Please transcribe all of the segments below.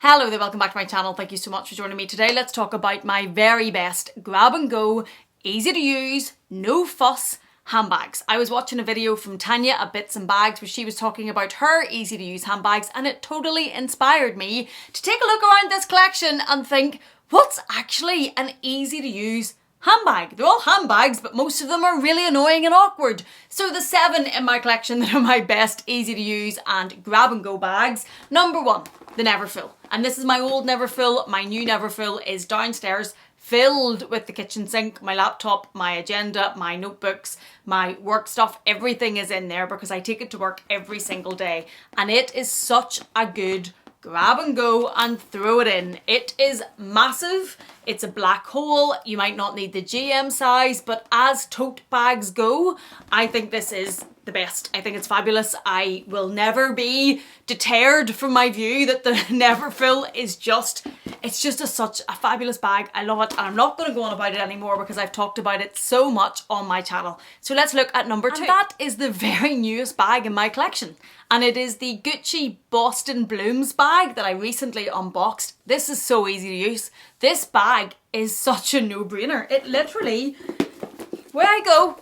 Hello there, welcome back to my channel. Thank you so much for joining me today. Let's talk about my very best grab and go, easy to use, no fuss handbags. I was watching a video from Tanya at Bits and Bags where she was talking about her easy to use handbags, and it totally inspired me to take a look around this collection and think, what's actually an easy to use handbag? They're all handbags, but most of them are really annoying and awkward. So the 7 in my collection that are my best easy to use and grab and go bags. Number 1, the Neverfull. And this is my old Neverfull. My new Neverfull is downstairs, filled with the kitchen sink, my laptop, my agenda, my notebooks, my work stuff. Everything is in there because I take it to work every single day. And it is such a good grab and go and throw it in. It is massive. It's a black hole. You might not need the GM size, but as tote bags go, I think this is the best. I think it's fabulous. I will never be deterred from my view that the Neverfull is such a fabulous bag. I love it, and I'm not going to go on about it anymore because I've talked about it so much on my channel. So let's look at number 2. And that is the very newest bag in my collection, and it is the Gucci Boston Blooms bag that I recently unboxed. This is so easy to use. This bag is such a no-brainer. It literally, where I go,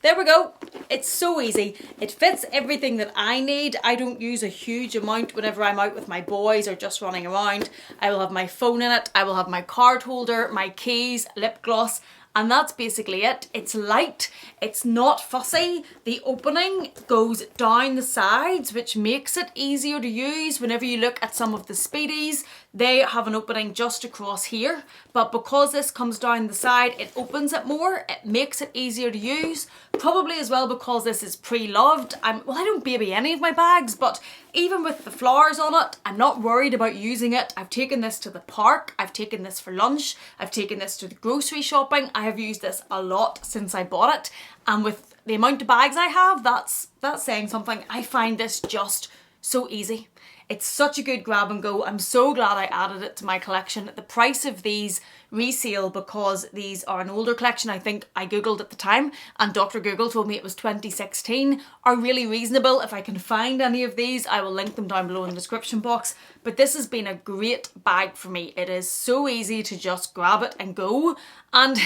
there we go. It's so easy. It fits everything that I need. I don't use a huge amount whenever I'm out with my boys or just running around. I will have my phone in it. I will have my card holder, my keys, lip gloss, and that's basically it. It's light. It's not fussy. The opening goes down the sides, which makes it easier to use. Whenever you look at some of the Speedies, they have an opening just across here. But because this comes down the side, it opens it more. It makes it easier to use. Probably as well because this is pre-loved. Well, I don't baby any of my bags, but even with the flowers on it, I'm not worried about using it. I've taken this to the park. I've taken this for lunch. I've taken this to the grocery shopping. I have used this a lot since I bought it. And with the amount of bags I have, that's saying something. I find this just so easy. It's such a good grab and go. I'm so glad I added it to my collection. The price of these resale, because these are an older collection, I think I googled at the time and Dr. Google told me it was 2016, are really reasonable. If I can find any of these, I will link them down below in the description box. But this has been a great bag for me. It is so easy to just grab it and go. And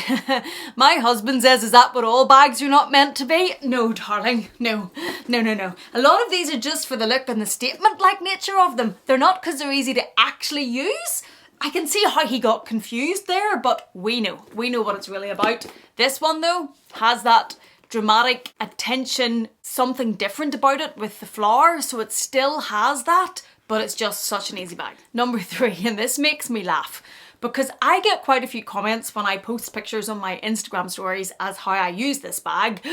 my husband says, is that what all bags are not meant to be? No, darling, no. A lot of these are just for the look and the statement-like nature of them. They're not because they're easy to actually use. I can see how he got confused there, but we know what it's really about. This one though has that dramatic attention, something different about it with the flower, so it still has that, but it's just such an easy bag. Number 3, and this makes me laugh, because I get quite a few comments when I post pictures on my Instagram stories as how I use this bag.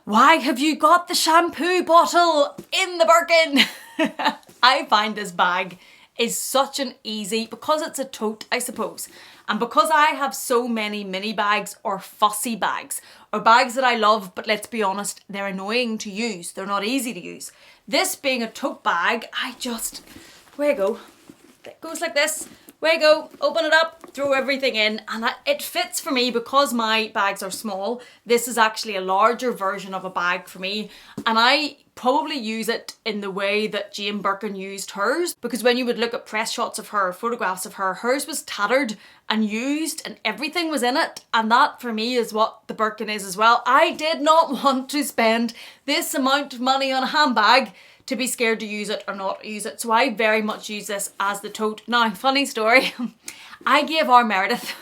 Why have you got the shampoo bottle in the Birkin? I find this bag is such an easy, because it's a tote, I suppose, and because I have so many mini bags or fussy bags, or bags that I love, but let's be honest, they're annoying to use. They're not easy to use. This being a tote bag, where you go? It goes like this. Where you go, open it up, throw everything in, and it fits for me because my bags are small. This is actually a larger version of a bag for me, and I probably use it in the way that Jane Birkin used hers, because when you would look at press shots of her, photographs of her, hers was tattered and used and everything was in it, and that for me is what the Birkin is as well. I did not want to spend this amount of money on a handbag to be scared to use it or not use it. So I very much use this as the tote. Now, funny story, I gave our Meredith,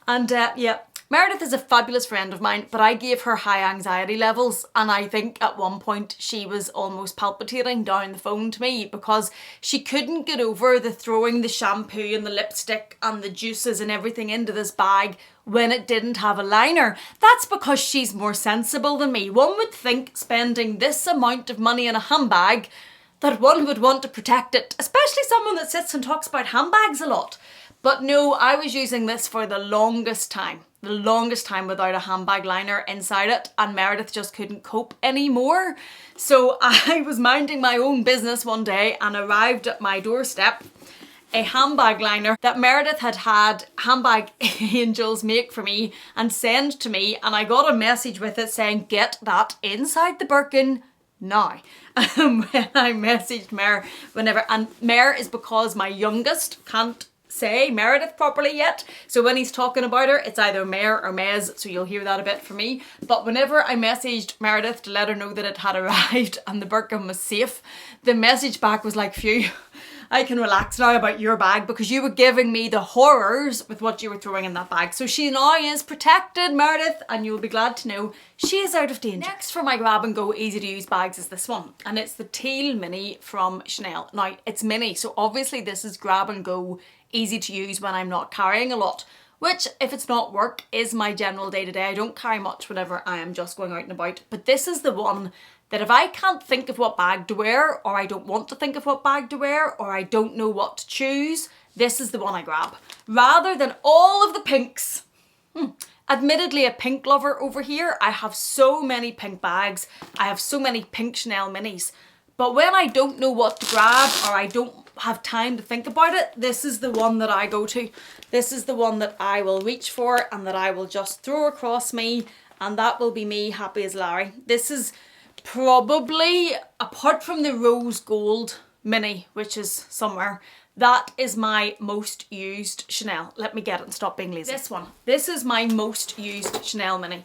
and yeah, Meredith is a fabulous friend of mine, but I gave her high anxiety levels, and I think at one point she was almost palpitating down the phone to me because she couldn't get over the throwing the shampoo and the lipstick and the juices and everything into this bag when it didn't have a liner. That's because she's more sensible than me. One would think spending this amount of money on a handbag that one would want to protect it, especially someone that sits and talks about handbags a lot. But no, I was using this for the longest time without a handbag liner inside it, and Meredith just couldn't cope anymore. So I was minding my own business one day and arrived at my doorstep a handbag liner that Meredith had handbag angels make for me and send to me, and I got a message with it saying, get that inside the Birkin Now, when I messaged Mer, and Mer is because my youngest can't say Meredith properly yet, so when he's talking about her, it's either Mer or Mez, so you'll hear that a bit from me. But whenever I messaged Meredith to let her know that it had arrived and the Birkin was safe, the message back was like, phew, I can relax now about your bag because you were giving me the horrors with what you were throwing in that bag. So she now is protected, Meredith, and you'll be glad to know she is out of danger. Next for my grab and go easy to use bags is this one, and it's the teal mini from Chanel. Now it's mini, so obviously this is grab and go, easy to use when I'm not carrying a lot, which if it's not work is my general day-to-day. I don't carry much whenever I am just going out and about, but this is the one that if I can't think of what bag to wear, or I don't want to think of what bag to wear, or I don't know what to choose, this is the one I grab. Rather than all of the pinks. Admittedly a pink lover over here, I have so many pink bags, I have so many pink Chanel minis, but when I don't know what to grab or I don't have time to think about it, this is the one that I go to. This is the one that I will reach for and that I will just throw across me, and that will be me happy as Larry. This is probably, apart from the rose gold mini, which is somewhere, that is my most used Chanel. Let me get it and stop being lazy. This one. This is my most used Chanel mini.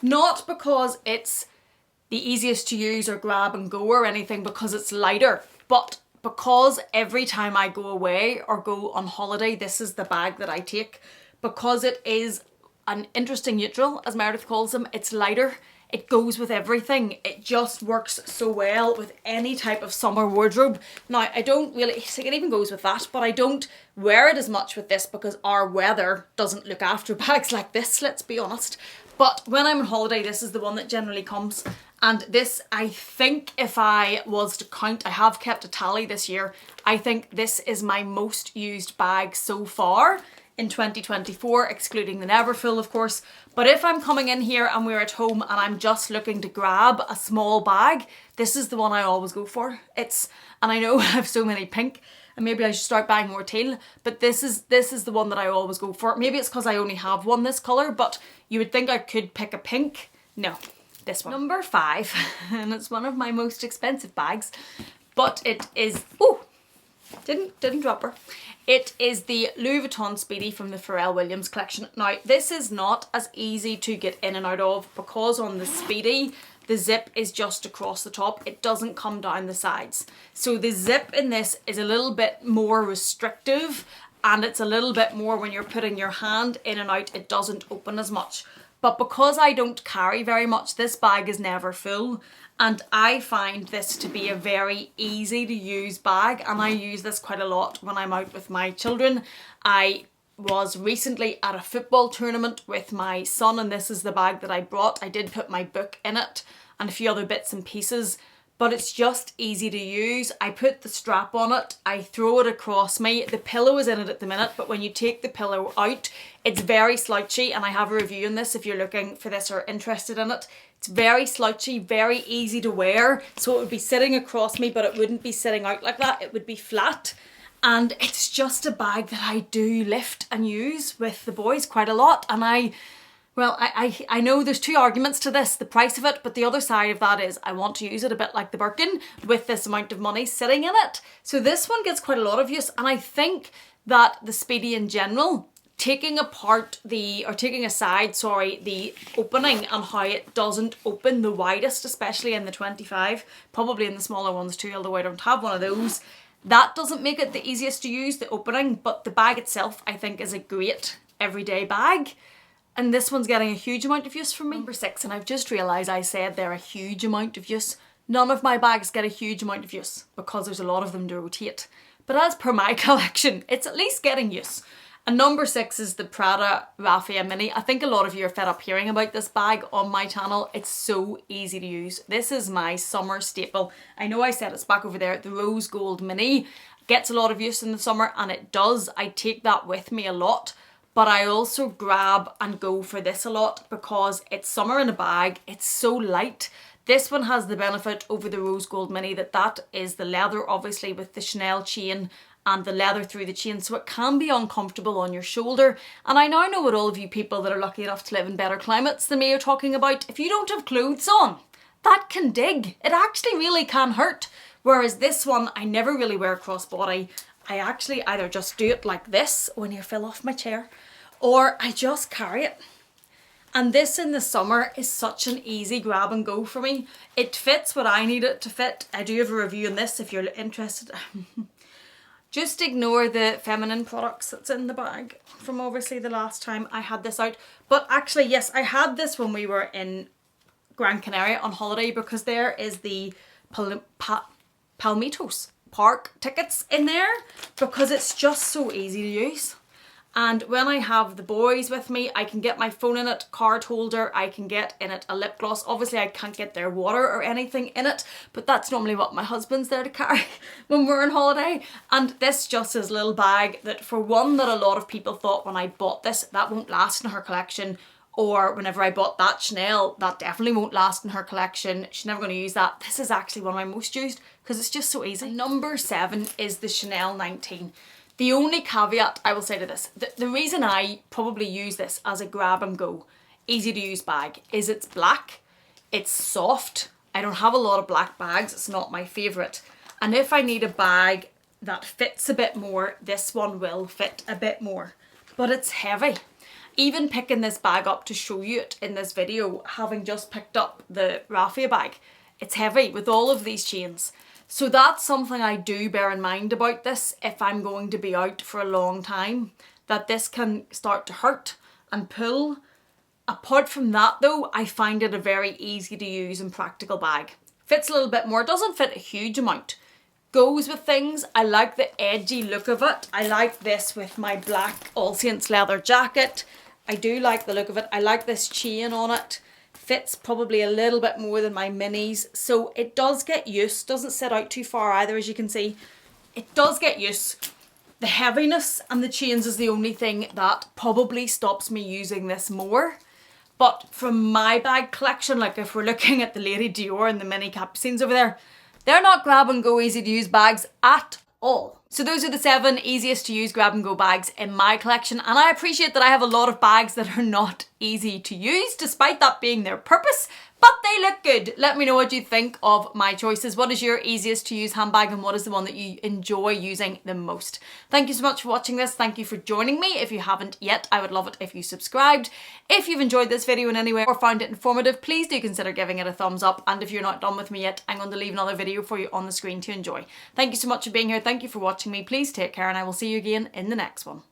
Not because it's the easiest to use or grab and go or anything because it's lighter, but because every time I go away or go on holiday, this is the bag that I take, because it is an interesting neutral, as Meredith calls them. It's lighter. It goes with everything. It just works so well with any type of summer wardrobe. Now, I don't really, it even goes with that, but I don't wear it as much with this because our weather doesn't look after bags like this, let's be honest. But when I'm on holiday, this is the one that generally comes. And this, I think if I was to count, I have kept a tally this year, I think this is my most used bag so far in 2024, excluding the Neverfull, of course. But if I'm coming in here and we're at home and I'm just looking to grab a small bag, this is the one I always go for. And I know I have so many pink, and maybe I should start buying more teal, but this is the one that I always go for. Maybe it's because I only have one this colour, but you would think I could pick a pink. No, this one. Number 5, and it's one of my most expensive bags, but it is, ooh, didn't drop her. It is the Louis Vuitton Speedy from the Pharrell Williams collection. Now, this is not as easy to get in and out of because on the Speedy, the zip is just across the top. It doesn't come down the sides. So the zip in this is a little bit more restrictive, and it's a little bit more when you're putting your hand in and out, it doesn't open as much. But because I don't carry very much, this bag is never full. And I find this to be a very easy to use bag, and I use this quite a lot when I'm out with my children. I was recently at a football tournament with my son, and this is the bag that I brought. I did put my book in it and a few other bits and pieces, but it's just easy to use. I put the strap on it, I throw it across me. The pillow is in it at the minute, but when you take the pillow out, it's very slouchy, and I have a review on this if you're looking for this or interested in it. It's very slouchy, very easy to wear, so it would be sitting across me, but it wouldn't be sitting out like that. It would be flat, and it's just a bag that I do lift and use with the boys quite a lot. And I know there's two arguments to this, the price of it, but the other side of that is I want to use it a bit like the Birkin with this amount of money sitting in it. So this one gets quite a lot of use, and I think that the Speedy in general, taking aside the opening and how it doesn't open the widest, especially in the 25, probably in the smaller ones too, although I don't have one of those, that doesn't make it the easiest to use, the opening, but the bag itself I think is a great everyday bag. And this one's getting a huge amount of use from me. Number 6, and I've just realised I said they're a huge amount of use. None of my bags get a huge amount of use because there's a lot of them to rotate. But as per my collection, it's at least getting use. And number 6 is the Prada Raffia Mini. I think a lot of you are fed up hearing about this bag on my channel. It's so easy to use. This is my summer staple. I know I said it's back over there. The rose gold mini gets a lot of use in the summer, and it does. I take that with me a lot. But I also grab and go for this a lot because it's summer in a bag. It's so light. This one has the benefit over the rose gold mini that is the leather, obviously, with the Chanel chain and the leather through the chain, so it can be uncomfortable on your shoulder. And I now know what all of you people that are lucky enough to live in better climates than me are talking about. If you don't have clothes on, that can dig. It actually really can hurt. Whereas this one, I never really wear crossbody. I actually either just do it like this when you fell off my chair, or I just carry it. And this in the summer is such an easy grab and go for me. It fits what I need it to fit. I do have a review on this if you're interested. Just ignore the feminine products that's in the bag from obviously the last time I had this out. But actually, yes, I had this when we were in Gran Canaria on holiday, because there is the Palmitos park tickets in there, because it's just so easy to use. And when I have the boys with me, I can get my phone in it, card holder, I can get in it a lip gloss. Obviously I can't get their water or anything in it, but that's normally what my husband's there to carry when we're on holiday. And this just is a little bag that, for one, that a lot of people thought when I bought this, that won't last in her collection. Or whenever I bought that Chanel, that definitely won't last in her collection. She's never going to use that. This is actually one of my most used because it's just so easy. Number 7 is the Chanel 19. The only caveat I will say to this, the reason I probably use this as a grab and go, easy to use bag, is it's black, it's soft. I don't have a lot of black bags, it's not my favourite. And if I need a bag that fits a bit more, this one will fit a bit more. But it's heavy. Even picking this bag up to show you it in this video, having just picked up the Raffia bag, it's heavy with all of these chains. So that's something I do bear in mind about this if I'm going to be out for a long time, that this can start to hurt and pull. Apart from that though, I find it a very easy to use and practical bag. Fits a little bit more, doesn't fit a huge amount. Goes with things. I like the edgy look of it. I like this with my black All Saints leather jacket. I do like the look of it. I like this chain on it. Fits probably a little bit more than my minis, so it does get use. Doesn't sit out too far either, as you can see. It does get use. The heaviness and the chains is the only thing that probably stops me using this more. But from my bag collection, like if we're looking at the Lady Dior and the mini Capucines over there, they're not grab and go easy to use bags at all. So those are the 7 easiest to use grab and go bags in my collection, and I appreciate that I have a lot of bags that are not easy to use, despite that being their purpose, but they look good. Let me know what you think of my choices. What is your easiest to use handbag, and what is the one that you enjoy using the most? Thank you so much for watching this. Thank you for joining me. If you haven't yet, I would love it if you subscribed. If you've enjoyed this video in any way or found it informative, please do consider giving it a thumbs up. And if you're not done with me yet, I'm going to leave another video for you on the screen to enjoy. Thank you so much for being here. Thank you for watching me. Please take care, and I will see you again in the next one.